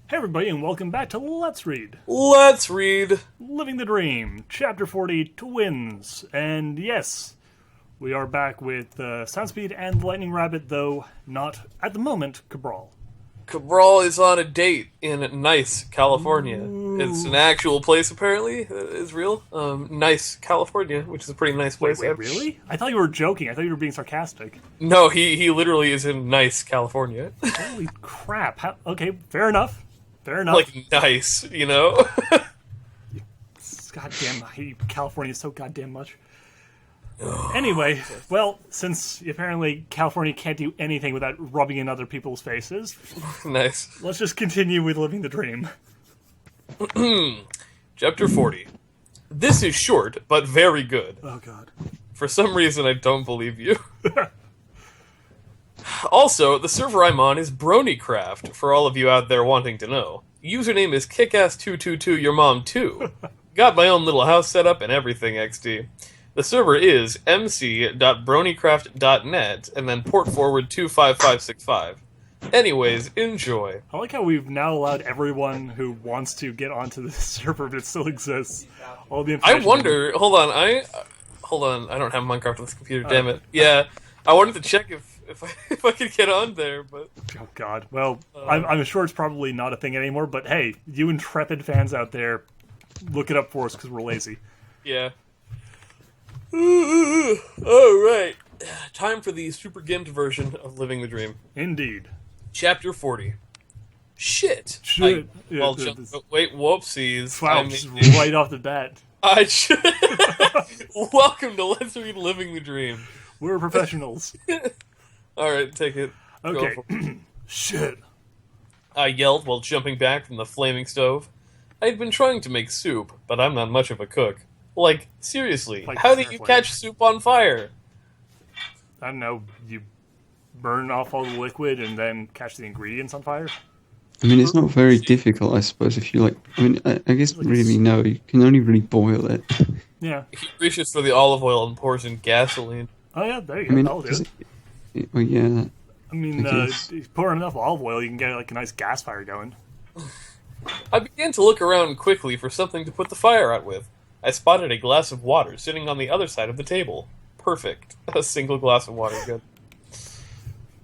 Hey everybody, and welcome back to Let's Read. Let's read. Living the Dream, Chapter 40, Twins. And yes, we are back with Soundspeed and the Lightning Rabbit, though not, at the moment, Cabral. Cabral is on a date in Nice, California. It's an actual place, apparently. It's real. Nice, California, which is a pretty nice place. Wait, really? I thought you were joking. I thought you were being sarcastic. No, he literally is in Nice, California. Holy crap. Okay, fair enough. Fair enough. Like, nice, you know? Goddamn, I hate California so goddamn much. Anyway, well, since apparently California can't do anything without rubbing in other people's faces, Nice. let's just continue with living the dream. Chapter 40. This is short, but very good. Oh god. For some reason, I don't believe you. Also, the server I'm on is BronyCraft, for all of you out there wanting to know. Username is kickass222yourmom2. Got my own little house set up and everything, XD. The server is mc.bronycraft.net, and then port forward 25565. Anyways, enjoy. I like how we've now allowed everyone who wants to get onto the server, but it still exists. All the I information. wonder, hold on, I don't have Minecraft on this computer, damn it. Yeah, I wanted to check if I could get on there, but... Oh god. Well, I'm sure it's probably not a thing anymore, but hey, you intrepid fans out there, look it up for us because we're lazy. Yeah. Alright. Time for the super gimped version of Living the Dream. Indeed. Chapter 40. Shit. Shit. Wait, whoopsies. Wow, just right off the bat. Welcome to Let's Read Living the Dream. We're professionals. Alright, take it. Okay. Shit. I yelled while jumping back from the flaming stove. I had been trying to make soup, but I'm not much of a cook. Like, seriously, Like, how do you catch soup on fire? I don't know, you burn off all the liquid and then catch the ingredients on fire? I mean, it's not very difficult, I suppose, if you like... I mean, I guess really no, you can only really boil it. Yeah. He reaches for the olive oil and pours in gasoline. Oh yeah, there you I go, mean, that'll do it. well, yeah, I mean, I guess. you pour enough olive oil, you can get like a nice gas fire going. I began to look around quickly for something to put the fire out with. I spotted a glass of water sitting on the other side of the table. Perfect. A single glass of water, good.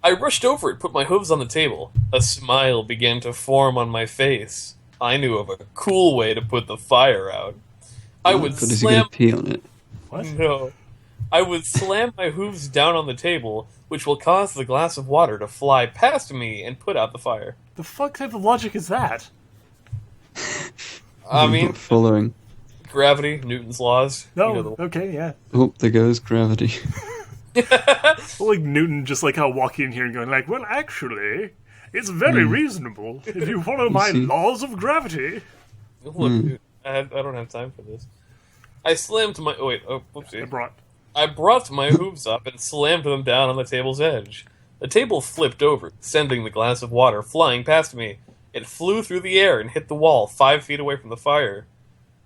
I rushed over and put my hooves on the table. A smile began to form on my face. I knew of a cool way to put the fire out. I would but is he going slam... to pee on it? What? No. I would slam my hooves down on the table, which will cause the glass of water to fly past me and put out the fire. The fuck type of logic is that? I mean, Not following. gravity, Newton's laws. No, You know okay, yeah. Oh, there goes gravity. Well, like Newton just like how walking in here and going like, well, actually, it's very reasonable if you follow my see. laws of gravity. Look, dude, I don't have time for this. I slammed my... Oh, wait. Oh, whoopsie. I brought my hooves up and slammed them down on the table's edge. The table flipped over, sending the glass of water flying past me. It flew through the air and hit the wall 5 feet away from the fire.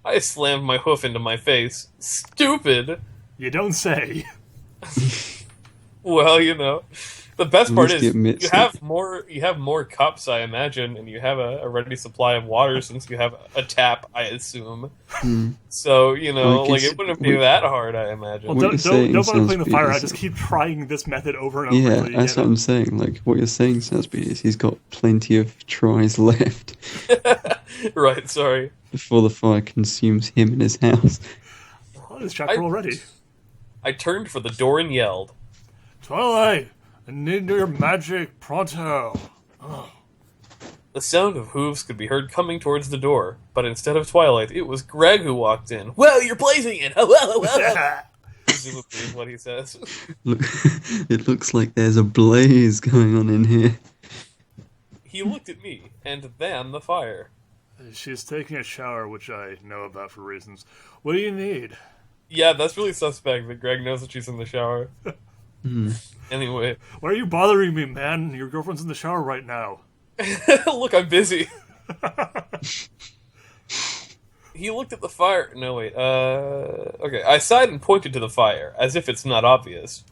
I slammed my hoof into my face. Stupid! You don't say. Well, you know. The best part least is, he admits you have more cups, I imagine, and you have a ready supply of water since you have a tap, I assume. So, you know, Well, I like, guess- it wouldn't be that hard, I imagine. Well, What you're don't saying bother putting the sounds fire out. beautiful. Just keep trying this method over and over. Yeah, until you that's get what it. I'm saying. Like, what you're saying, Soundspeed, is he's got plenty of tries left Right, sorry. before the fire consumes him and his house. Oh, this chapter already. I turned for the door and yelled. Twilight, I need your magic pronto. The sound of hooves could be heard coming towards the door, but instead of Twilight, it was Greg who walked in. Well, you're blazing it! Presumably is what he says. Look, it looks like there's a blaze going on in here. He looked at me, and then the fire. She's taking a shower, which I know about for reasons. What do you need? Yeah, that's really suspect that Greg knows that she's in the shower. Anyway. Why are you bothering me, man? Your girlfriend's in the shower right now. Look, I'm busy. He looked at the fire. No, wait. Okay, I sighed and pointed to the fire, as if it's not obvious.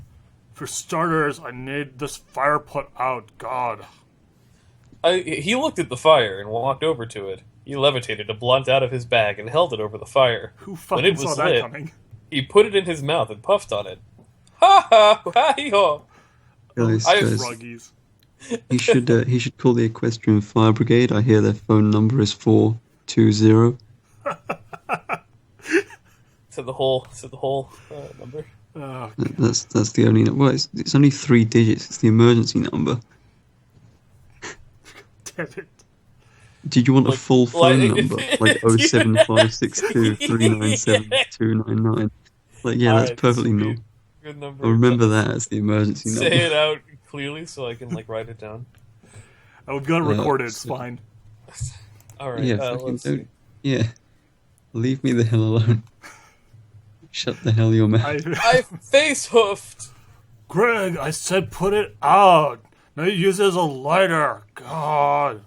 For starters, I need this fire put out. God. He looked at the fire and walked over to it. He levitated a blunt out of his bag and held it over the fire. Who When fucking it saw was that lit, coming? he put it in his mouth and puffed on it. Ha ha! Hi-ho! Guys, I- guys, Froggies. he should call the Equestrian Fire Brigade. I hear their phone number is 420. Said the whole number. Oh, That's the only number. Well, it's only 3 digits. It's the emergency number. damn it. Did you want a Like- full phone like- number? Like 07562 397 299? Like, yeah, that's Alright, perfectly sweet. normal. Good number. I'll remember that as the emergency Say number. it out clearly so I can write it down. Oh, we've got it recorded. It's fine. All right. Yeah, fucking let's don't. see. Yeah. Leave me the hell alone. Shut the hell your mouth. I face hoofed. Greg, I said put it out. Now you use it as a lighter. God.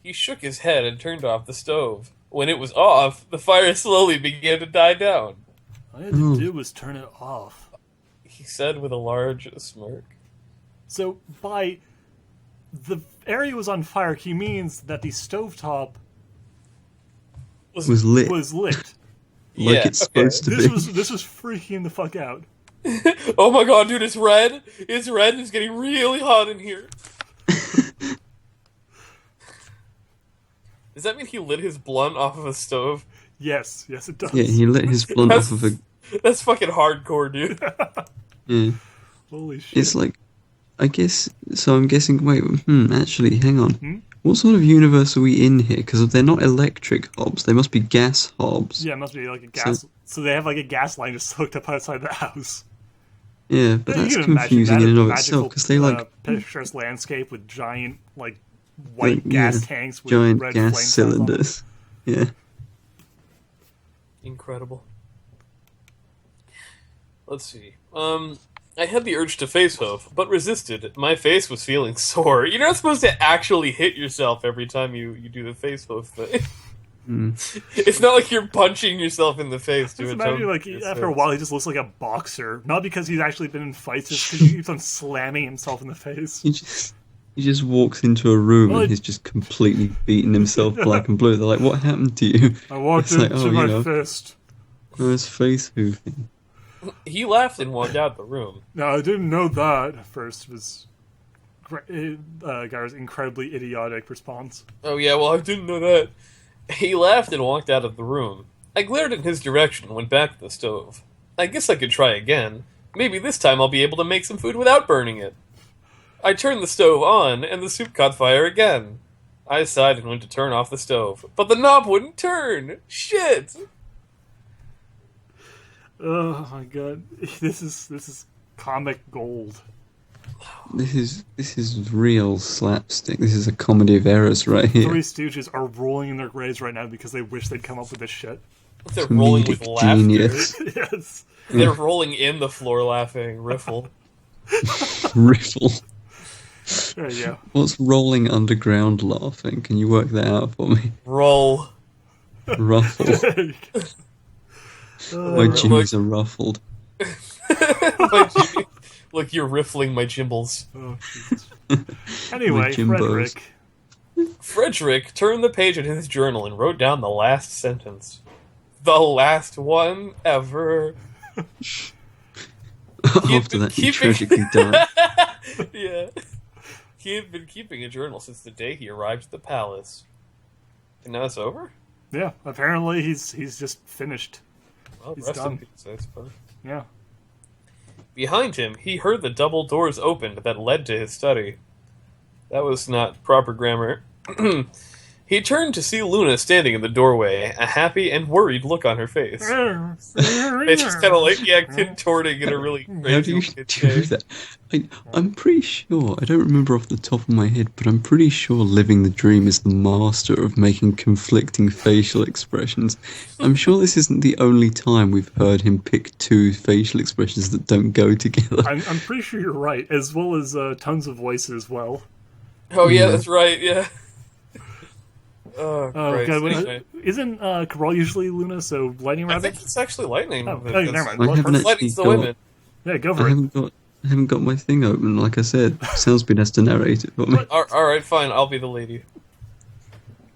He shook his head and turned off the stove. When it was off, the fire slowly began to die down. All I had to do was turn it off. He said with a large smirk. So by the area was on fire, he means that the stovetop Was lit. was lit. Like Yeah, it's supposed to This be. was freaking the fuck out. Oh my god, dude, it's red. It's red and it's getting really hot in here. Does that mean he lit his blunt off of a stove? Yes, it does. Yeah, he lit his blunt off of a. That's fucking hardcore, dude. Yeah. Holy shit. It's like, I guess. So I'm guessing. Wait, actually, hang on. Hmm? What sort of universe are we in here? Because they're not electric hobs; they must be gas hobs. Yeah, it must be like a gas. So they have like a gas line just hooked up outside the house. Yeah, but You that's can imagine confusing that in and of magical, itself because they like picturesque landscape with giant like white like, gas yeah, tanks with giant red gas flame cells on them. cylinders. Yeah. Incredible. Let's see. I had the urge to face hoof, but resisted. My face was feeling sore. You're not supposed to actually hit yourself every time you do the face hoof thing. It's not like you're punching yourself in the face to Just atone imagine, like, for your after a sins. while, he just looks like a boxer. Not because he's actually been in fights, just because he keeps on slamming himself in the face. He just walks into a room Well, and he's just completely beaten himself black and blue. They're like, "What happened to you?" I walked It's like, into oh, you my know. fist. Oh, it's face hoofing. He laughed and walked out the room. No, I didn't know that at first. It was Gar's incredibly idiotic response. Oh yeah, well I didn't know that. He laughed and walked out of the room. I glared in his direction and went back to the stove. I guess I could try again. Maybe this time I'll be able to make some food without burning it. I turned the stove on, and the soup caught fire again. I sighed and went to turn off the stove, but the knob wouldn't turn. Shit! Oh my god, this is comic gold. This is real slapstick. This is a comedy of errors right here. Three Stooges are rolling in their graves right now because they wish they'd come up with this shit. They're rolling with Comedic laughter. genius. Yes. They're rolling in the floor laughing. Riffle. Riffle. There you go. What's rolling underground laughing? Can you work that out for me? Roll. Ruffle. There you go. My jimmies are ruffled. My Jimmy- Look, you're riffling my gimbles. Oh, Jesus. Anyway, Jimbos. Frederick. Frederick turned the page in his journal and wrote down the last sentence. The last one ever. After that, he tragically died. Yeah. He had been keeping a journal since the day he arrived at the palace. And now it's over? Yeah, apparently he's just finished. Well, He's rest done. in peace, I suppose. Yeah. Behind him, he heard the double doors opened that led to his study. That was not proper grammar. He turned to see Luna standing in the doorway, a happy and worried look on her face. It's just kind of like, contorting in a really How do crazy you way. do that? I'm pretty sure, I don't remember off the top of my head, but I'm pretty sure Living the Dream is the master of making conflicting facial expressions. I'm sure this isn't the only time we've heard him pick two facial expressions that don't go together. I'm pretty sure you're right, as well as tons of voices as well. Oh, yeah, Yeah. that's right, yeah. Oh, Oh, Christ. God, Anyway, isn't Cabral usually Luna, so Lightning I Rabbit? think it's actually lightning. Oh, because never mind. I Well, haven't actually lightning's the got, women. Yeah, go I for it. haven't got, I haven't got my thing open. Like I said, Soundspeed has to narrate it for me. Alright, fine, I'll be the lady.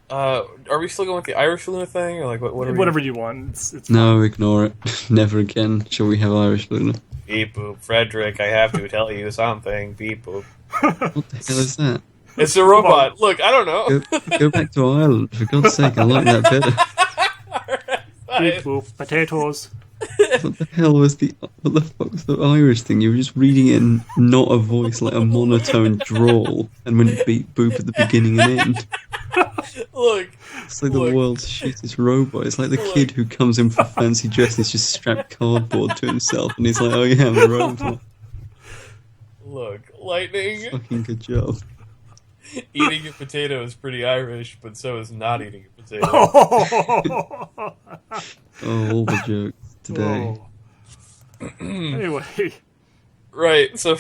Are we still going with the Irish Luna thing, or like what? Whatever you want. It's No, ignore it. Never again shall we have Irish Luna. Beep boop, Frederick. I have to tell you something. Beep boop. What the hell is that? It's a robot. Look, I don't know. Go back to Ireland, for God's sake. I like that better. Beep boop, potatoes. What the hell was what the fuck was the Irish thing? You were just reading it in not a voice, like a monotone drawl, and when beep boop at the beginning and end. Look, It's like the world's shittest robot. It's like the kid who comes in for fancy dress and he's just strapped cardboard to himself, and he's like, "Oh yeah, I'm a robot." Look, lightning. Fucking good job. Eating a potato is pretty Irish, but so is not eating a potato. Oh, all the jokes today. Anyway. Right, so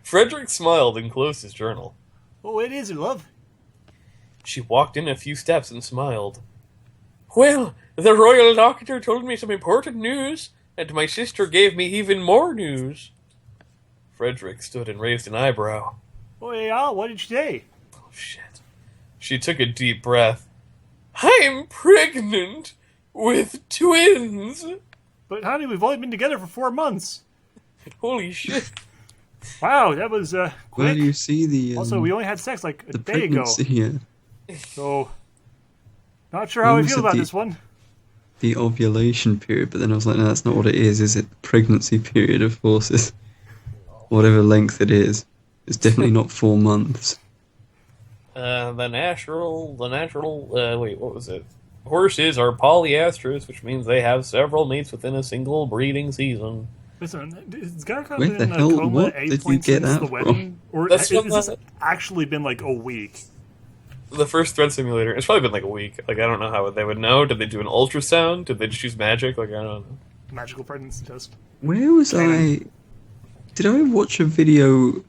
Frederick smiled and closed his journal. Oh, it is, love. She walked in a few steps and smiled. Well, the royal doctor told me some important news, and my sister gave me even more news. Frederick stood and raised an eyebrow. Oh, yeah, what did she say? Oh, shit. She took a deep breath. I'm pregnant with twins. But, honey, we've only been together for 4 months. Holy shit. Wow, that was, quick. Where do you see the... Also, we only had sex, like, a the day ago. pregnancy here? So, not sure how I When feel was it about the- this one. The ovulation period, but then I was like, no, that's not what it is it? Pregnancy period of horses. Whatever length it is. It's definitely not 4 months. The natural, wait, what was it? Horses are polyastrous, which means they have several mates within a single breeding season. Listen, is Garcon Where been the in a hell- coma what 8 did you points get since that the from? wedding? Or That's has from this the- actually been like a week? The first Thread Simulator, it's probably been like a week. Like, I don't know how they would know. Did they do an ultrasound? Did they just use magic? Like, I don't know. Magical pregnancy test. Where was I? Did I watch a video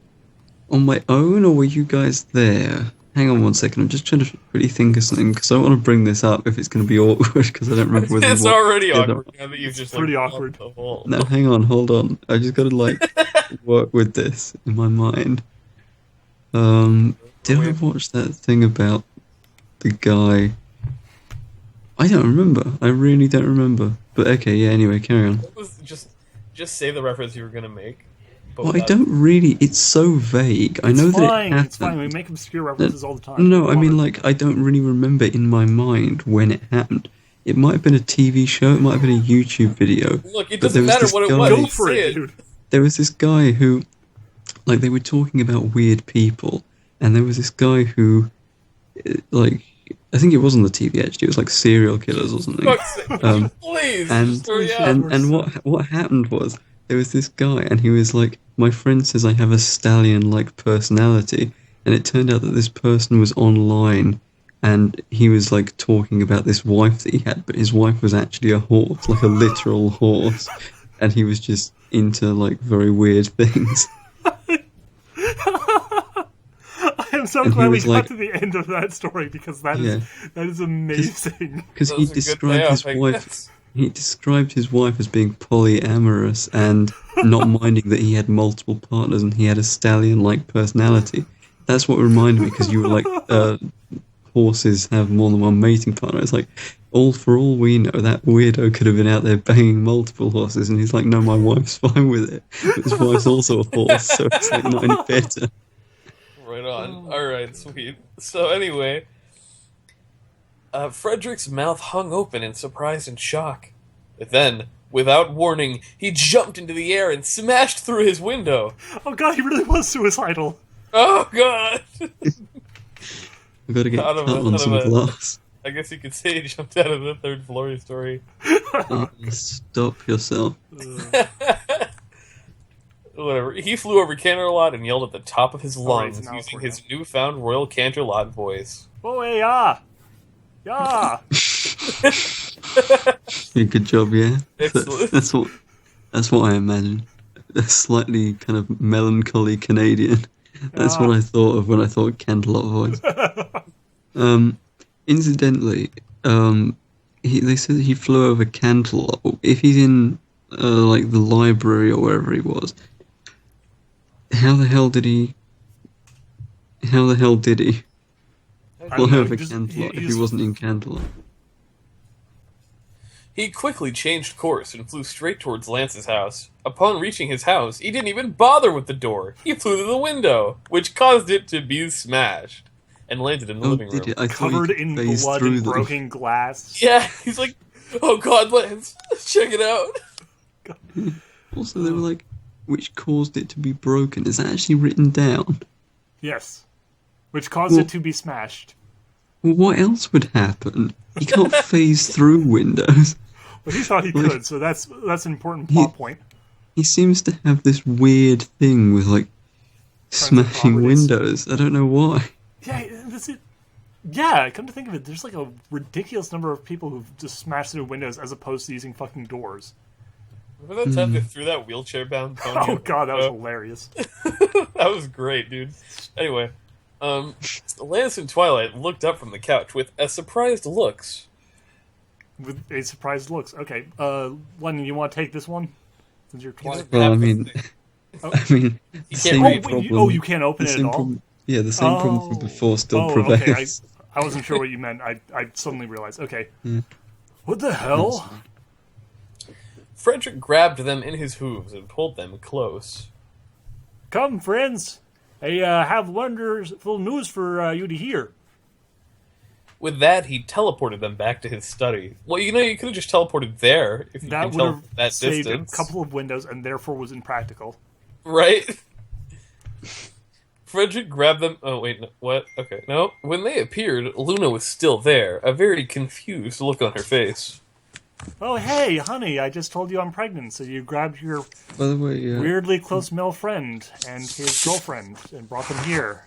on my own, or were you guys there? Hang on one second, I'm just trying to really think of something, because I don't want to bring this up if it's going to be awkward, because I don't remember whether It's we watched already together. awkward now that you've just pretty like, awkward. the whole- No, hang on, hold on. I just got to, like, work with this in my mind. Did I watch that thing about the guy? I don't remember. I really don't remember. But okay, yeah, anyway, carry on. What was- Just say the reference you were going to make. But Well, I without- don't really. It's so vague. I know It's that it fine. happened. It's fine. We make obscure references all the time. No, I Come mean, on. like, I don't really remember in my mind when it happened. It might have been a TV show, it might have been a YouTube video. Look, it but there doesn't was matter this what it guy- was. Go just for say it, dude. There was this guy who, like, they were talking about weird people, and there was this guy who, like, I think it was on the TV actually, it was like serial killers or something. Fuck's sake. Um, Please, and just hurry up. and what happened was there was this guy and he was like, my friend says I have a stallion-like personality, and it turned out that this person was online and he was like talking about this wife that he had, but his wife was actually a horse, like a literal horse, and he was just into like very weird things. I am so And he glad we was got like- to the end of that story because that is amazing. Because That he was a good described payoff, his I wife. guess. He described his wife as being polyamorous and not minding that he had multiple partners and he had a stallion-like personality. That's what reminded me, because you were like, horses have more than one mating partner. It's like, for all we know, that weirdo could have been out there banging multiple horses, and he's like, no, my wife's fine with it. But his wife's also a horse, so it's like not any better. Right on. Alright, sweet. So anyway, Frederick's mouth hung open in surprise and shock. Then, without warning, he jumped into the air and smashed through his window. Oh god, he really was suicidal. Oh god! We've got to get Out of cut it, on out some of it. glass. I guess you could say he jumped out of the third floor story. Oh, stop yourself. Whatever. He flew over Canterlot and yelled at the top of his Alright, lungs now using for his newfound Royal Canterlot voice. Oh, hey, yeah. Yeah. Yeah, good job, yeah. Excellent. That's what I imagine. A slightly kind of melancholy Canadian. That's what I thought of when I thought Canterlot voice. Incidentally, they said he flew over Canterlot. If he's in like the library or wherever he was, How the hell did he? How the hell did he I fly don't know, over he just- Candlelight he if he just- wasn't in Candlelight? He quickly changed course and flew straight towards Lance's house. Upon reaching his house, he didn't even bother with the door. He flew through the window, which caused it to be smashed, and landed in the living did room. it? I thought Covered you could in phase blood through and them. broken glass. Yeah, he's like, oh god, Lance, check it out. Also, they were like, which caused it to be broken? Is that actually written down? Yes. Which caused it to be smashed. Well, what else would happen? You can't phase through windows. But he thought he Like- could, so that's an important plot point. He seems to have this weird thing with, like, smashing properties. windows. I don't know why. Yeah, that's it. Yeah, come to think of it, there's like a ridiculous number of people who've just smashed through windows as opposed to using fucking doors. Remember that time they threw that wheelchair-bound pony? Oh out the god, that was window? hilarious. That was great, dude. Anyway, Lance and Twilight looked up from the couch with a surprised looks. With a surprised looks. Okay, Lennon, you want to take this one? Since you're Twilight. Well, I Have the mean, thing. the can't same read. problem. You can't open the it same at all? problem- Yeah, the same problem from before still Oh, okay, prevails. I wasn't sure what you meant. I suddenly realized. Okay. Yeah. What the hell? Frederick grabbed them in his hooves and pulled them close. Come, friends. I have wonderful news for you to hear. With that, he teleported them back to his study. Well, you could have just teleported there if you That can would tell have that saved distance. a couple of windows and therefore was impractical. Right? Frederick grabbed them. Oh, wait, no, what? Okay, no. When they appeared, Luna was still there, a very confused look on her face. Oh, hey, honey, I just told you I'm pregnant, so you grabbed your By the way, weirdly close male friend and his girlfriend and brought them here.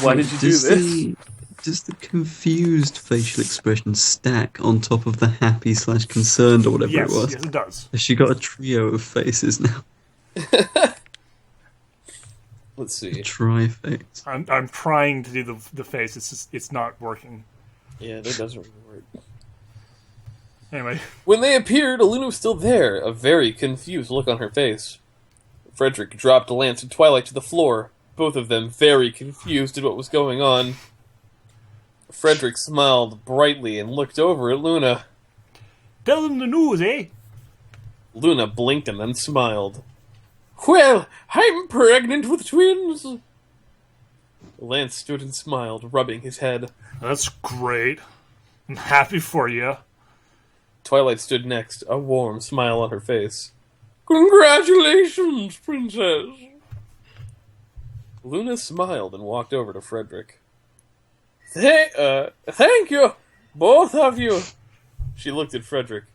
Why did you do does this? Does the confused facial expression stack on top of the happy/concerned or whatever Yes, it was? yes, it does. Has she got a trio of faces now? Let's see. Tri-face. I'm trying to do the face. It's not working. Yeah, that doesn't really work. Anyway, When they appeared, Luna was still there, a very confused look on her face. Frederick dropped Lance and Twilight to the floor, both of them very confused at what was going on. Frederick smiled brightly and looked over at Luna. tell them the news, eh? Luna blinked and then smiled. Well, I'm pregnant with twins. Lance stood and smiled, rubbing his head. That's great. I'm happy for you. Twilight stood next, a warm smile on her face. Congratulations, princess. Luna smiled and walked over to Frederick. Thank you, both of you. She looked at Frederick.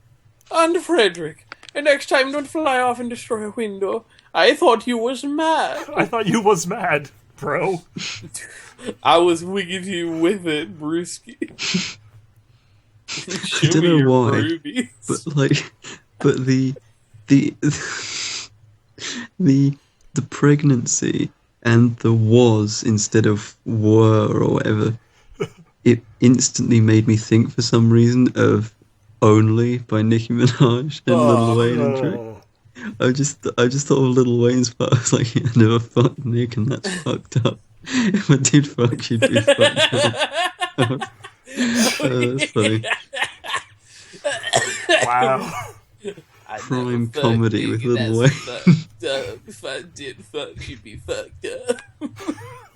And Frederick, next time don't fly off and destroy a window. I thought you was mad. I thought you was mad, bro. I was wicked you with it, Brewski. I don't know why, but the pregnancy and the was instead of were or whatever, it instantly made me think for some reason of Only by Nicki Minaj and Lil Wayne and Drake. I just thought of Lil Wayne's part. I was like, I never fucked Nick, and that's fucked up. If I did fuck, she'd be fucked up. That's funny. Wow. Prime comedy with Lil Wayne. If I did fuck, she'd be fucked up.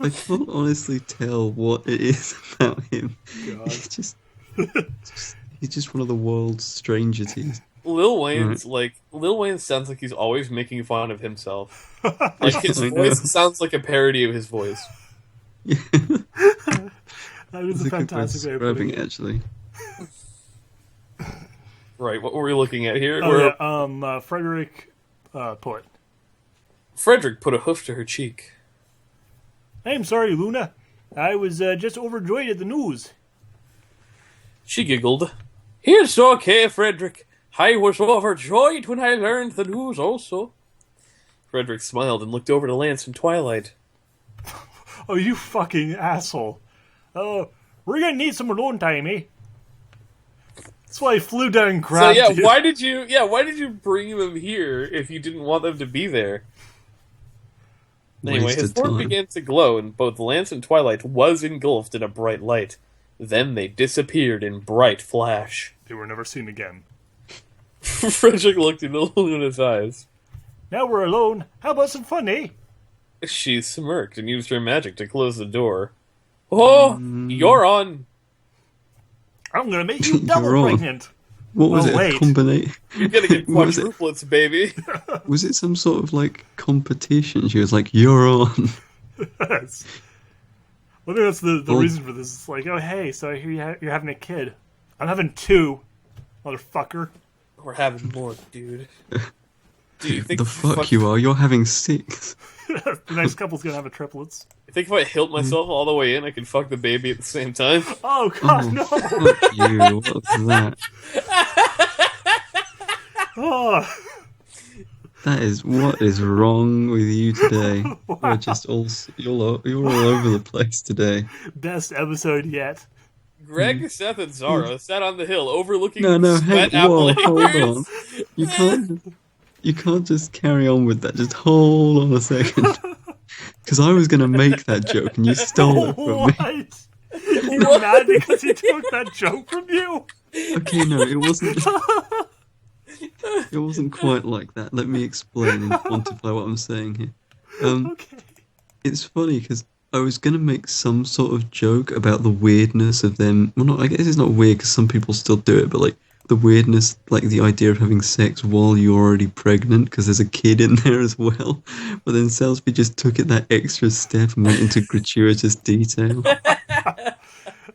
I can't honestly tell what it is about him. God. He's just one of the world's strangeties. Lil Wayne sounds like he's always making fun of himself. Like his I know. voice sounds like a parody of his voice. That is It's a a good way of fantastic way of putting describing it, actually. Right, what were we looking at here? Frederick put. Frederick put a hoof to her cheek. I'm sorry, Luna. I was just overjoyed at the news. She giggled. It's okay, Frederick. I was overjoyed when I learned the news also. Frederick smiled and looked over to Lance and Twilight. Oh, you fucking asshole. We're gonna need some alone time, eh? That's why I flew down and grabbed you. why did you bring them here if you didn't want them to be there? Anyway, Waste his of form time. began to glow, and both Lance and Twilight was engulfed in a bright light. Then they disappeared in bright flash. They were never seen again. Frederick looked into Luna's eyes. Now we're alone. How about some fun, eh? She smirked and used her magic to close the door. Oh, you're on. I'm gonna make you double You're on. pregnant. What was Oh, it? wait. A combination? You're gonna get What was it? quadruplets, baby. Was it some sort of like competition? She was like, "You're on." Yes. Well, I think that's the Well- reason for this. It's like, oh, hey, so I hear you're having a kid. I'm having two, motherfucker. We're having more, dude. Do you think The fuck you are? You're having 6. The next couple's gonna have a triplets. You think if I hilt myself all the way in, I can fuck the baby at the same time? Oh, God, Oh, no! fuck you! What was that? Oh, That is what is wrong with you today. Wow. You're just you're all over the place today. best episode yet. Greg, Seth, and Zara sat on the hill overlooking No, the hey, sweat apple whoa, hold acres. on. You can't just carry on with that. Just hold on a second. Because I was going to make that joke and you stole it from me. What? You're mad because he took that joke from you? Okay, no, it wasn't. It wasn't quite like that. Let me explain and quantify what I'm saying here. Okay. It's funny because I was going to make some sort of joke about the weirdness of them. Well, not, I guess it's not weird because some people still do it, but like the weirdness, like the idea of having sex while you're already pregnant because there's a kid in there as well. But then Salisbury just took it that extra step and went into gratuitous detail.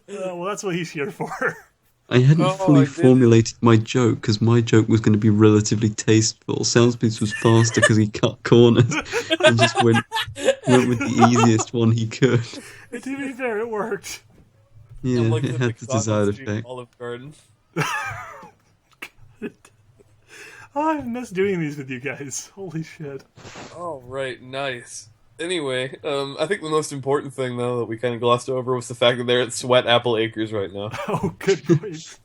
Well, that's what he's here for. I hadn't Oh, fully I did. formulated my joke because my joke was going to be relatively tasteful. Salisbury's was faster because he cut corners and just went with the easiest one he could. To be fair, it worked. Yeah, I'm like it had the Cockle desired Street effect. Olive Garden. Oh, I miss doing these with you guys. Holy shit. Oh, right, nice. Anyway, I think the most important thing, though, that we kind of glossed over was the fact that they're at Sweat Apple Acres right now. Oh, good point.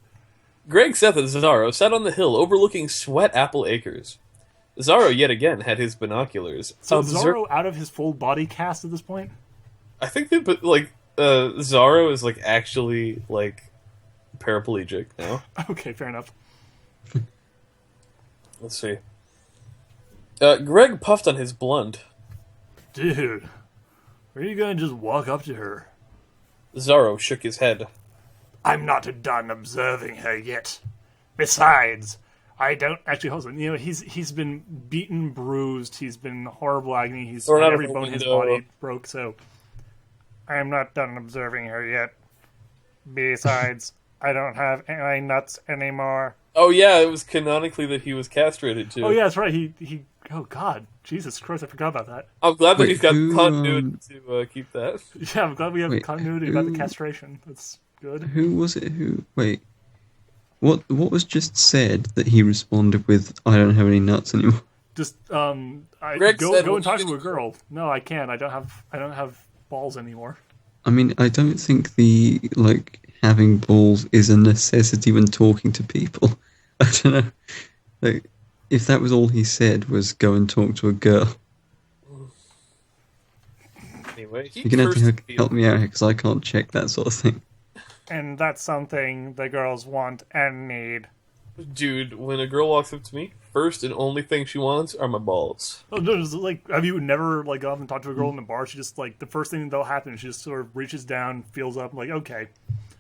Greg, Seth, and Zaro sat on the hill overlooking Sweat Apple Acres. Zaro, yet again, had his binoculars. So Obser- Zaro out of his full body cast at this point? I think they put, like, Zaro is, like, actually, like, paraplegic now. Okay, fair enough. Let's see. Greg puffed on his blunt. Dude, are you gonna just walk up to her? Zaro shook his head. I'm not done observing her yet. Besides, I don't actually hold on. You know, he's been beaten, bruised. He's been horrible agony. He's Thrown had out of every a bone in his window. body broke. So I am not done observing her yet. Besides, I don't have any nuts anymore. Oh, yeah, it was canonically that he was castrated, too. Oh yeah, that's right. He. Oh God, Jesus Christ! I forgot about that. I'm glad that Wait, he's got who, continuity to keep that. Yeah, I'm glad we have Wait, continuity about the who- castration. That's good. Who was it who... Wait. What was just said that he responded with, I don't have any nuts anymore? Just Greg go said and when talk he to a did- girl. No, I can't. I don't have balls anymore. I mean, I don't think the, like, having balls is a necessity when talking to people. I don't know. Like, if that was all he said was go and talk to a girl, Anyway, he you're going to have cursed to help me out here because I can't check that sort of thing. And that's something the girls want and need. Dude, when a girl walks up to me, first and only thing she wants are my balls. Oh, no, it's like, have you never like gone up and talked to a girl in the bar? She just like the first thing that'll happen is she just sort of reaches down, feels up, like, okay,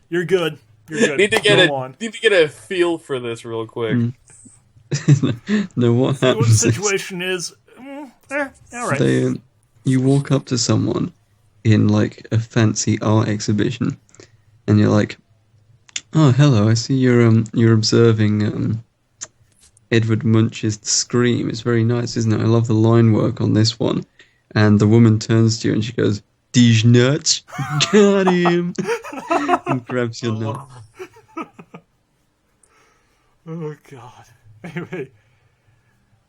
you're good, you're good. Need to get Go on. a feel for this real quick. No, what See what the happens is situation is. All right. they, you walk up to someone in, like, a fancy art exhibition, and you're like, oh, hello, I see you're observing Edward Munch's The Scream. It's very nice, isn't it? I love the line work on this one. And the woman turns to you and she goes, "These nuts, got him," and grabs your nut. Oh God. Anyway,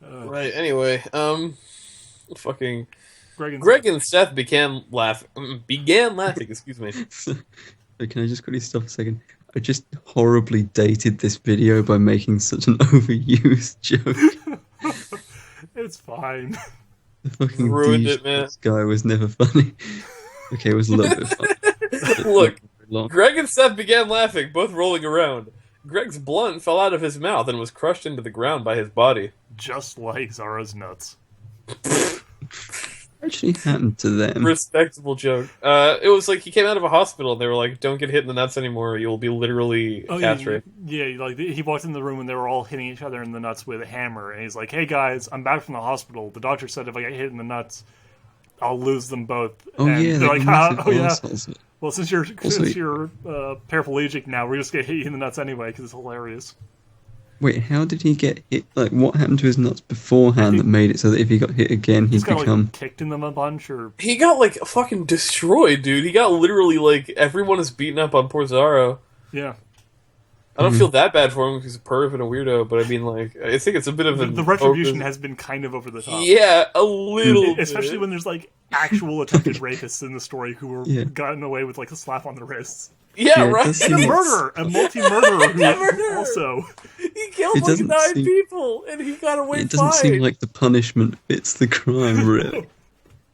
Right, anyway, fucking... Greg and Seth began laughing, excuse me. Wait, can I just quickly stop a second? I just horribly dated this video by making such an overused joke. It's fine. The fucking Ruined douche it, man. this guy was never funny. Okay, it was a little bit funny. but Look, not very long. Greg and Seth began laughing, both rolling around. Greg's blunt fell out of his mouth and was crushed into the ground by his body. Just like Zaro's nuts. What actually happened to them? Respectable joke. It was like he came out of a hospital and they were like, don't get hit in the nuts anymore, you'll be literally castrated. Yeah, like he walked in the room and they were all hitting each other in the nuts with a hammer, and he's like, "Hey guys, I'm back from the hospital. The doctor said if I get hit in the nuts, I'll lose them both." Oh and yeah, they're they like, were massive "Oh yeah." assholes. Well, since you're Also- paraplegic now, we're just gonna hit you in the nuts anyway because it's hilarious. Wait, how did he get hit? Like, what happened to his nuts beforehand that made it so that if he got hit again, he'd He's got become... like kicked in them a bunch, or He got like fucking destroyed, dude. He got literally like everyone is beaten up on poor Zaro. yeah. I don't feel that bad for him because he's a perv and a weirdo, but I mean, like, I think it's a bit of The retribution has been kind of over the top. Yeah, a little bit. Especially when there's like actual attempted rapists in the story who were Yeah. gotten away with like a slap on the wrists. Yeah, Yeah, it right? does And a seem- murderer, a multi-murderer who Murderer! also... He killed It like doesn't 9 seem- people, and he got away It doesn't fine. seem like the punishment fits the crime, really.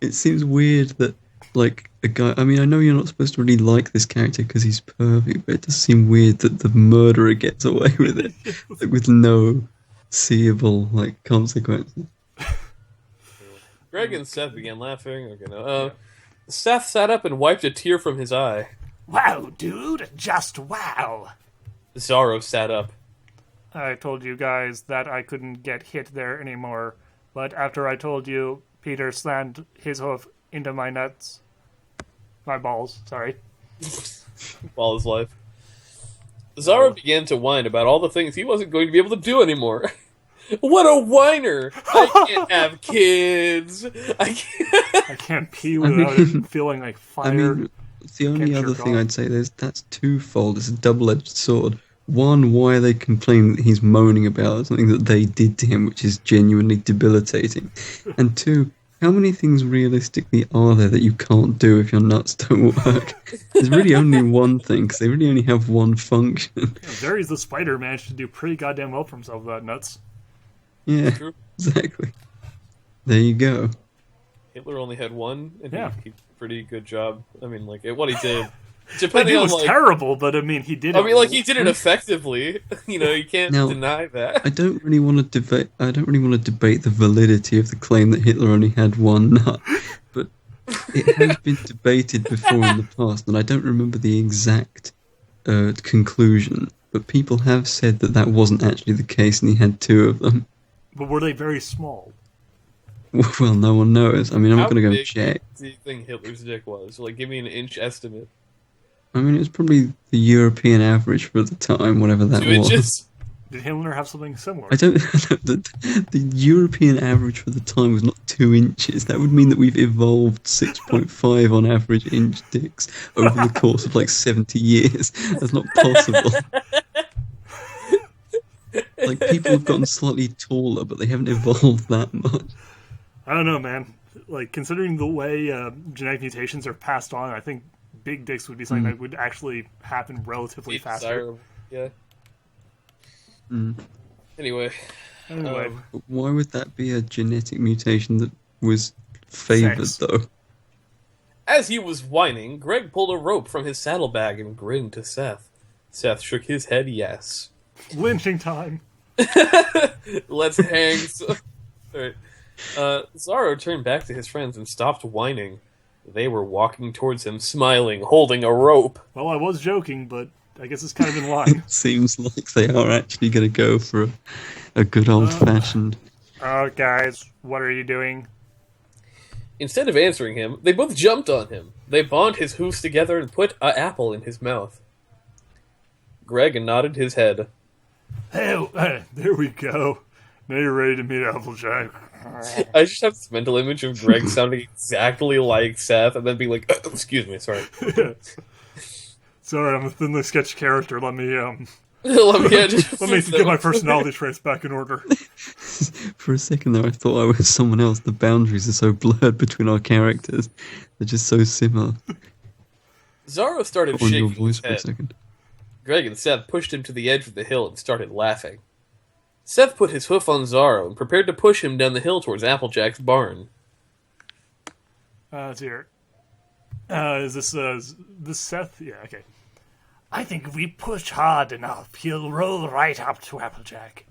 It seems weird that, like, a guy... I mean, I know you're not supposed to really like this character because he's perfect, but it does seem weird that the murderer gets away with it, like, with no seeable, like, consequences. Greg and Seth began laughing. Okay, no. Seth sat up and wiped a tear from his eye. Wow, dude, just wow. Zaro sat up. I told you guys that I couldn't get hit there anymore, but after I told you, Peter slammed his hoof into my nuts. My balls, sorry. All his life. Zaro began to whine about all the things he wasn't going to be able to do anymore. What a whiner! I can't have kids. I can't. I can't pee without it feeling like fire. I mean, the only Can't other jerk thing off. I'd say is that's twofold. It's a double-edged sword. One, why are they complaining that he's moaning about something that they did to him, which is genuinely debilitating? And two, how many things realistically are there that you can't do if your nuts don't work? There's really only one thing, because they really only have one function. Darius the Spider managed to do pretty goddamn well for himself without nuts. Yeah, True. exactly. There you go. Hitler only had one, and Yeah. he did a pretty good job. I mean, like, what he did. Like, Depending it on, was like... terrible, but I mean, he did it. I mean, like, he did it effectively. You know, you can't Now- deny that. I don't really want to debate. I don't really want to debate the validity of the claim that Hitler only had one nut, but it has been debated before in the past, and I don't remember the exact conclusion. But people have said that that wasn't actually the case, and he had two of them. But were they very small? Well, no one knows. I mean, I'm How not going to go big check. do you think Hitler's dick was? Like, give me an inch estimate. I mean, it was probably the European average for the time, whatever that 2 was. inches? Did Himmler have something similar? I don't. The European average for the time was not 2 inches. That would mean that we've evolved 6.5 on average inch dicks over the course of like 70 years. That's not possible. Like, people have gotten slightly taller, but they haven't evolved that much. I don't know, man. Like, considering the way genetic mutations are passed on, I think big dicks would be something that would actually happen relatively faster. Desirable. Yeah. Mm. Anyway. Anyway, But why would that be a genetic mutation that was favoured, Sex. though? As he was whining, Greg pulled a rope from his saddlebag and grinned to Seth. Seth shook his head yes. lynching time. Let's hang. Alright. Zaro turned back to his friends and stopped whining. They were walking towards him, smiling, holding a rope. Well, I was joking, but I guess it's kind of in line. Seems like they are actually going to go for a good old-fashioned... Oh, guys, what are you doing? Instead of answering him, they both jumped on him. They bound his hoofs together and put an apple in his mouth. Greg nodded his head. Hey, there we go. Now you're ready to meet Applejack. I just have this mental image of Greg sounding exactly like Seth and then being like, excuse me, sorry. Sorry, I'm a thinly sketched character. Let me Let me get my personality traits back in order. For a second there, I thought I was someone else. The boundaries are so blurred between our characters. They're just so similar. Zaro started On your shaking voice his for a head. second. Greg and Seth pushed him to the edge of the hill and started laughing. Seth put his hoof on Zaro and prepared to push him down the hill towards Applejack's barn. Let's hear. Is this Seth? Yeah, okay. I think if we push hard enough, he'll roll right up to Applejack.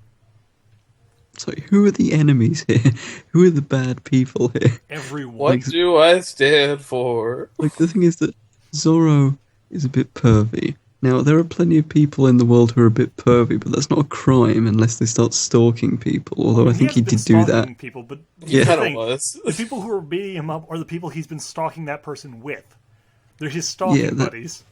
So who are the enemies here? Who are the bad people here? Everyone. What do I stand for? Like, the thing is that Zorro is a bit pervy. Now, there are plenty of people in the world who are a bit pervy, but that's not a crime unless they start stalking people, although I think he did do that. People, but Yeah. Kind of was. the people who are beating him up are the people he's been stalking that person with. They're his stalking buddies.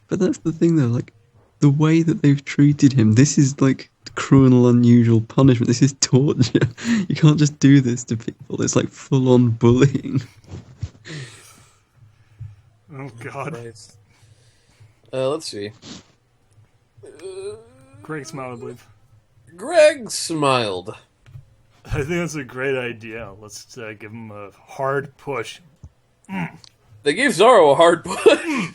But that's the thing, though, like, the way that they've treated him, this is, like, cruel, unusual punishment. This is torture. You can't just do this to people. It's, like, full-on bullying. Oh, God. Nice. Let's see. Greg smiled, I believe. Greg smiled. I think that's a great idea. Let's give him a hard push. They gave Zaro a hard push.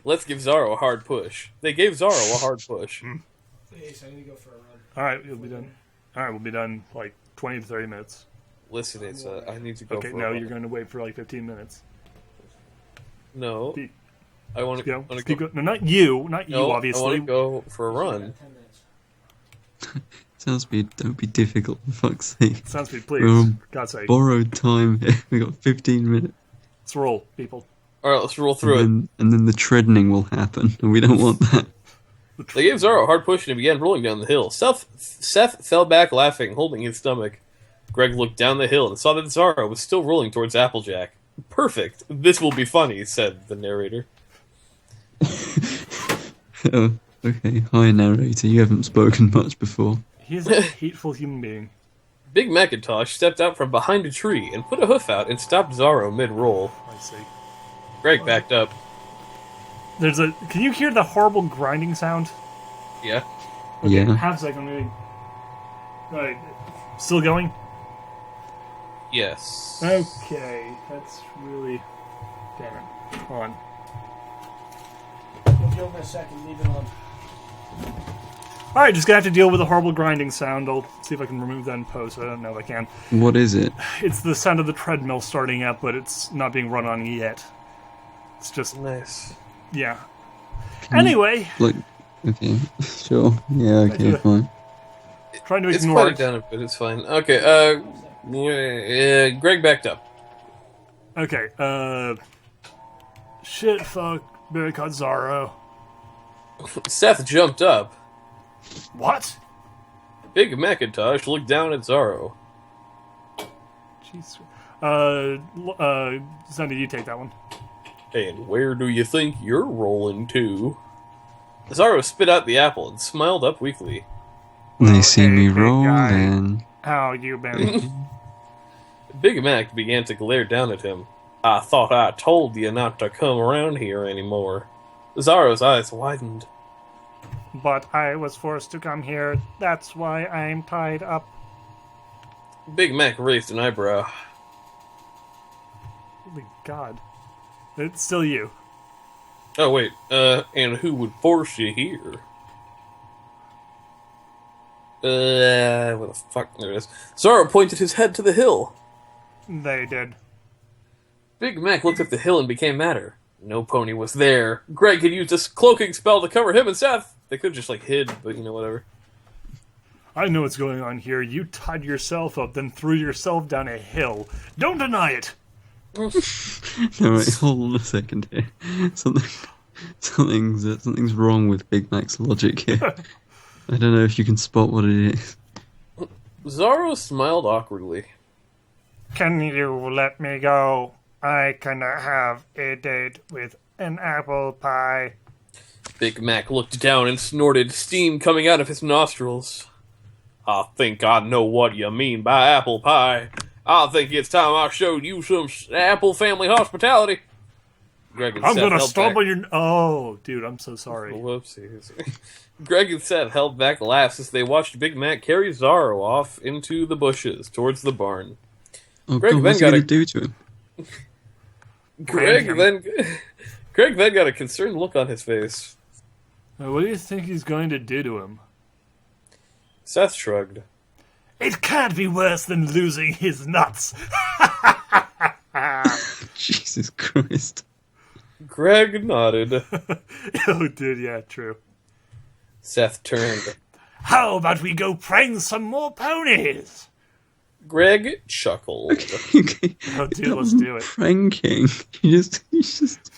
Let's give Zaro a hard push. They gave Zaro a hard push. Hey, so I need to go for a run. Alright, we'll be done. Alright, we'll be done like 20 to 30 minutes. Listen, it's I need to go. Okay, for no, a run. you're going to wait for like 15 minutes. No, Keep- I want to Go. go. Keep go- No, not you, No, I obviously. want to go for a I run. got 10 minutes. Don't be difficult, for fuck's sake. Sounds good, please. We're on For God's sake. borrowed time here. We got 15 minutes. Let's roll, people. All right, let's roll through it. And then the treading will happen, and we don't want that. They gave Zaro a hard push and he began rolling down the hill. Seth fell back laughing, holding his stomach. Greg looked down the hill and saw that Zaro was still rolling towards Applejack. Perfect. This will be funny, said the narrator. Oh, okay. Hi, narrator. You haven't spoken much before. He's a hateful human being. Big Macintosh stepped out from behind a tree and put a hoof out and stopped Zaro mid-roll. I see. Greg backed up. Can you hear the horrible grinding sound? Yeah. Okay, Yeah. half a second, maybe. Alright, still going? Yes. Okay, that's really... Damn it. Hold on. We'll go for a second, leave it on. Alright, just gonna have to deal with the horrible grinding sound. I'll see if I can remove that in post. I don't know if I can. What is it? It's the sound of the treadmill starting up, but it's not being run on yet. It's just, Nice. yeah. Anyway, Like, okay, sure. Yeah, okay, fine. trying to It's ignore quieted it. down a bit, it's fine. Okay, Greg backed up. Okay, shit, fuck, better cut Zaro. Seth jumped up. What? Big Macintosh looked down at Zaro. Jeez. Sandy, you take that one. And where do you think you're rolling to? Zaro spit out the apple and smiled up weakly. They see hey, me big guy. rolling. How you been? Big Mac began to glare down at him. I thought I told you not to come around here anymore. Zaro's eyes widened. But I was forced to come here. That's why I'm tied up. Big Mac raised an eyebrow. Holy God. It's still you. Oh, wait, and who would force you here? What the fuck? There it is. Zaro pointed his head to the hill. They did. Big Mac looked up the hill and became madder. No pony was there. Greg had used a cloaking spell to cover him and Seth. They could have just, hid, but, whatever. I know what's going on here. You tied yourself up, then threw yourself down a hill. Don't deny it! Alright, hold on a second here. Something's wrong with Big Mac's logic here. I don't know if you can spot what it is. Zaro smiled awkwardly. Can you let me go? I cannot have a date with an apple pie. Big Mac looked down and snorted, steam coming out of his nostrils. I think I know what you mean by apple pie. I think it's time I showed you some apple family hospitality. Greg and I'm Seth gonna held stomp back. on your... Oh, dude, I'm so sorry. Whoopsies. Greg and Seth held back laughs as they watched Big Mac carry Zaro off into the bushes towards the barn. Oh Greg god, then what's he got gonna a- do to him? Greg him. then got a concerned look on his face. What do you think he's going to do to him? Seth shrugged. It can't be worse than losing his nuts. Jesus Christ. Greg nodded. Oh, dude, yeah, true. Seth turned. How about we go prank some more ponies? Greg chuckled. Okay. Oh, dude, That let's wasn't do it. Pranking. He's just.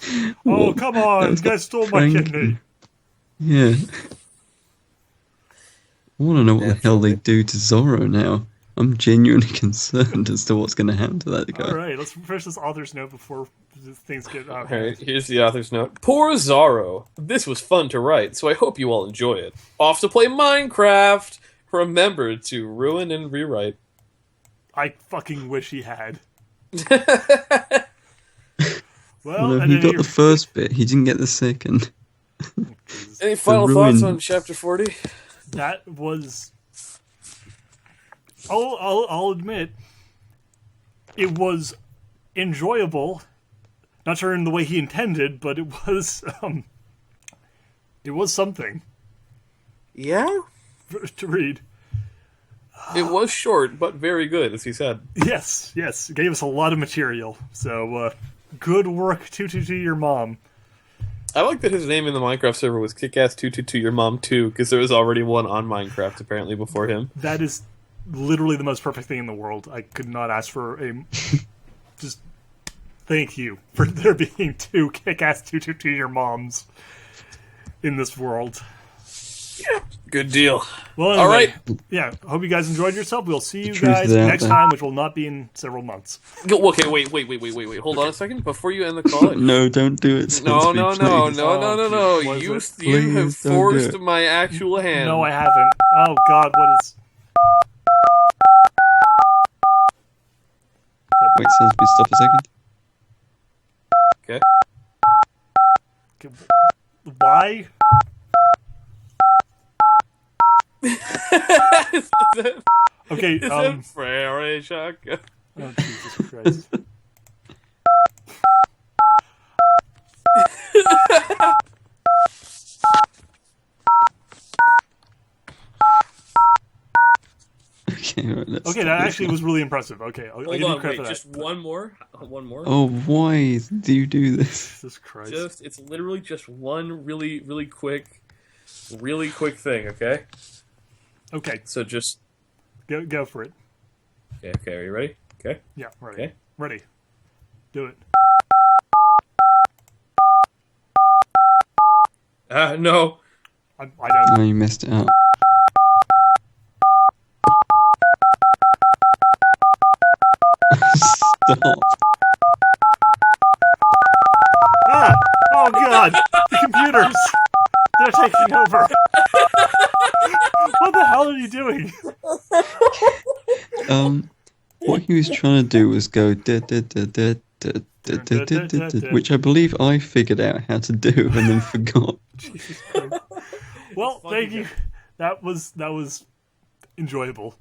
Oh, What? come That on, was you guys stole my pranking. kidney. Yeah. I want to know what the hell they Naturally. do to Zaro now. I'm genuinely concerned as to what's going to happen to that guy. All right, let's finish this author's note before things get out. Alright, here's the author's note. Poor Zaro. This was fun to write, so I hope you all enjoy it. Off to play Minecraft! Remember to ruin and rewrite. I fucking wish he had. Well, Well, he got the first bit. He didn't get the second. Any final ruin. thoughts on chapter 40? that was. I'll admit, it was enjoyable. Not sure in the way he intended, but it was something Yeah? to read. It was short, but very good, as he said. Yes, it gave us a lot of material. So, good work, 222 your mom. I like that his name in the Minecraft server was Kickass222 Your Mom 2, because there was already one on Minecraft apparently before him. That is literally the most perfect thing in the world. I could not ask for a. Just thank you for there being two kick-ass 222 your moms in this world. Good deal. Well, anyway, All right. yeah. Hope you guys enjoyed yourself. We'll see you truth guys is out next there. time, which will not be in several months. Okay, wait. Hold on a second. Before you end the call, No, don't do it. No, Sonsby, no. Was You Please have don't do forced it. my actual hand. No, I haven't. Oh God, what is? Wait, Sonsby, stop a second. Okay. Why? Okay. Is it very shotgun? Oh Jesus Christ. Okay, right, let's Okay, stop that this actually now. was really impressive. Okay, I'll give you credit for that. Just one more. One more. Oh, why do you do this? Jesus Christ. It's literally just one really quick thing, okay? Okay, So just go for it. okay, are you ready? Okay. Yeah, ready. Okay. Ready. Do it. No. I don't. No, you messed it up. Stop. Ah! Oh God! The computers! They're taking over! What the hell are you doing? What he was trying to do was go which I believe I figured out how to do and then forgot. Jesus Christ. Well, thank you. That was enjoyable.